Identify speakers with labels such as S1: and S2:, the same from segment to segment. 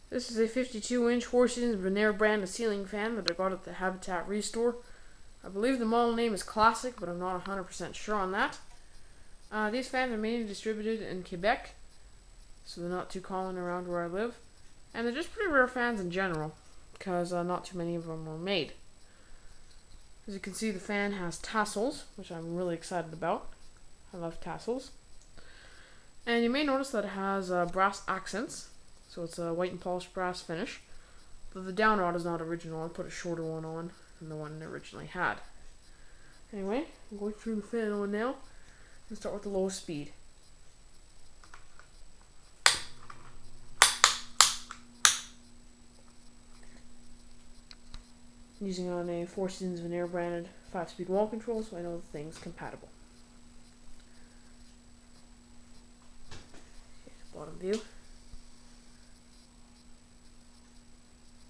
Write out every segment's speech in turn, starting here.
S1: This is a 52-inch Seasons Venair brand of ceiling fan that I got at the Habitat Restore. I believe the model name is Classic, but I'm not 100% sure on that. These fans are mainly distributed in Quebec, so they're not too common around where I live. And they're just pretty rare fans in general, because not too many of them were made. As you can see, the fan has tassels, which I'm really excited about. I love tassels. And you may notice that it has brass accents, so it's a white and polished brass finish. But the down rod is not original. I put a shorter one on than the one it originally had. Anyway, I'm going through the fan on now. Let's start with the lowest speed. I'm using on a Seasons Venair branded 5-speed wall control, so I know the thing's compatible. Here's the bottom view.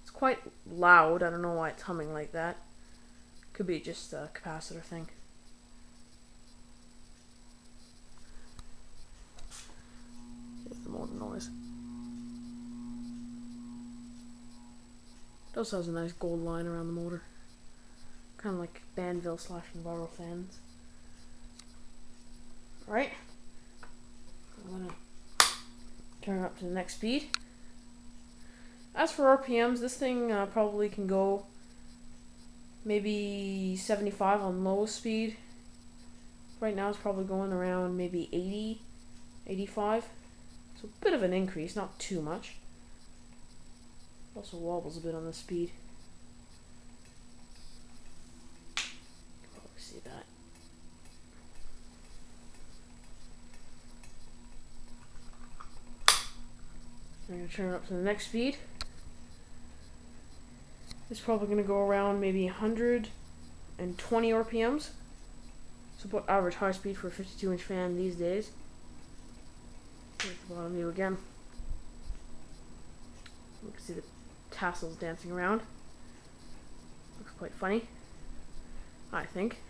S1: It's quite loud. I don't know why it's humming like that. Could be just a capacitor thing. Here's the motor noise. It also has a nice gold line around the motor. Kind of like Banville / Navarro fans. Alright. I'm going to turn it up to the next speed. As for RPMs, this thing probably can go maybe 75 on lowest speed. Right now it's probably going around maybe 80, 85. So a bit of an increase, not too much. Also wobbles a bit on the speed. You can probably see that. I'm going to turn it up to the next speed. It's probably going to go around maybe 120 RPMs. So about average high speed for a 52-inch fan these days. Here's the bottom view again. You can see the tassels dancing around. Looks quite funny, I think.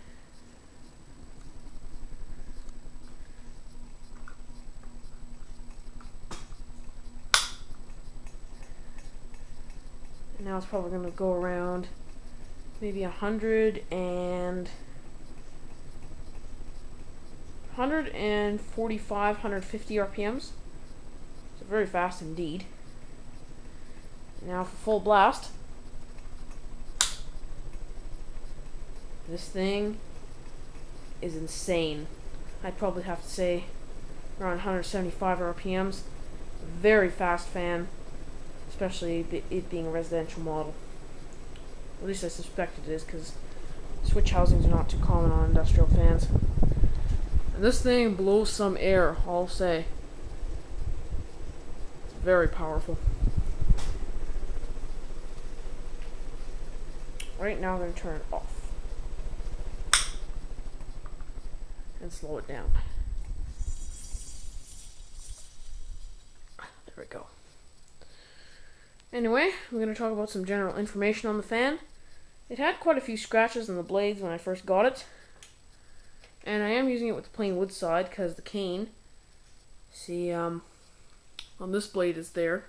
S1: And now it's probably going to go around maybe 145, 150 RPMs. So very fast indeed. Now for full blast. This thing is insane. I'd probably have to say around 175 RPMs. Very fast fan, especially it being a residential model. At least I suspect it is, because switch housings are not too common on industrial fans. And this thing blows some air, I'll say. It's very powerful. Right now I'm going to turn it off and slow it down. There we go. Anyway, I'm going to talk about some general information on the fan. It had quite a few scratches on the blades when I first got it. And I am using it with the plain wood side because the cane, see, on this blade is there.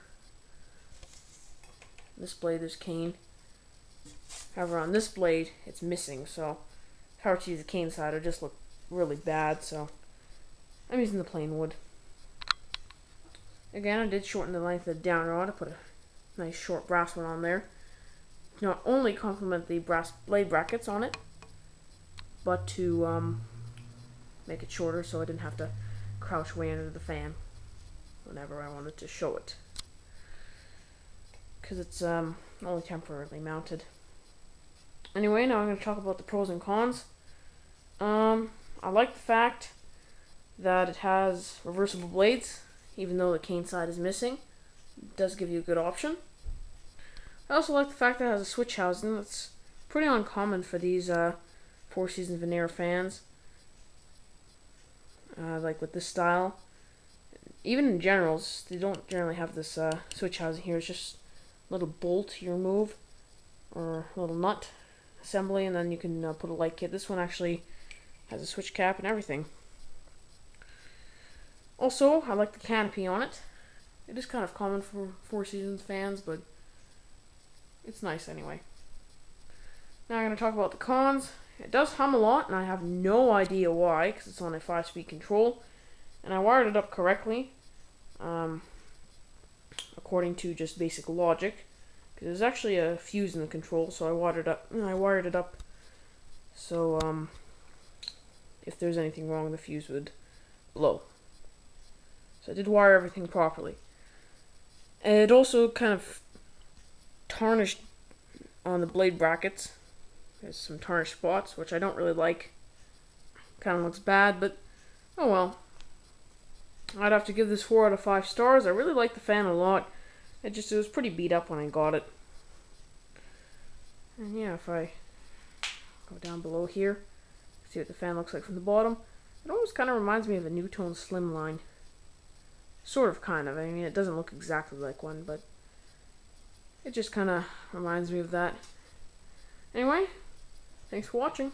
S1: This blade there's cane. However, on this blade, it's missing, so if I were to use the cane side, it would just look really bad, so I'm using the plain wood. Again, I did shorten the length of the down rod. I put a nice short brass one on there. To not only complement the brass blade brackets on it, but to make it shorter so I didn't have to crouch way under the fan whenever I wanted to show it. Because it's only temporarily mounted. Anyway, now I'm going to talk about the pros and cons. I like the fact that it has reversible blades, even though the cane side is missing. It does give you a good option. I also like the fact that it has a switch housing. That's pretty uncommon for these Seasons Venair fans. Like with this style. Even in generals, they don't generally have this switch housing here. It's just a little bolt you remove, or a little nut assembly, and then you can put a light kit. This one actually has a switch cap and everything. Also, I like the canopy on it. It is kind of common for Four Seasons fans, but it's nice anyway. Now I'm going to talk about the cons. It does hum a lot, and I have no idea why, because it's on a 5-speed control. And I wired it up correctly, according to just basic logic. Because there's actually a fuse in the control, so I wired it up so if there's anything wrong, the fuse would blow. So I did wire everything properly. And it also kind of tarnished on the blade brackets. There's some tarnished spots, which I don't really like. Kind of looks bad, but oh well. I'd have to give this 4 out of 5 stars. I really like the fan a lot. It was pretty beat up when I got it. And yeah, if I go down below here, see what the fan looks like from the bottom. It almost kind of reminds me of a Newtone Slimline. Sort of, kind of. I mean, it doesn't look exactly like one, but it just kind of reminds me of that. Anyway, thanks for watching.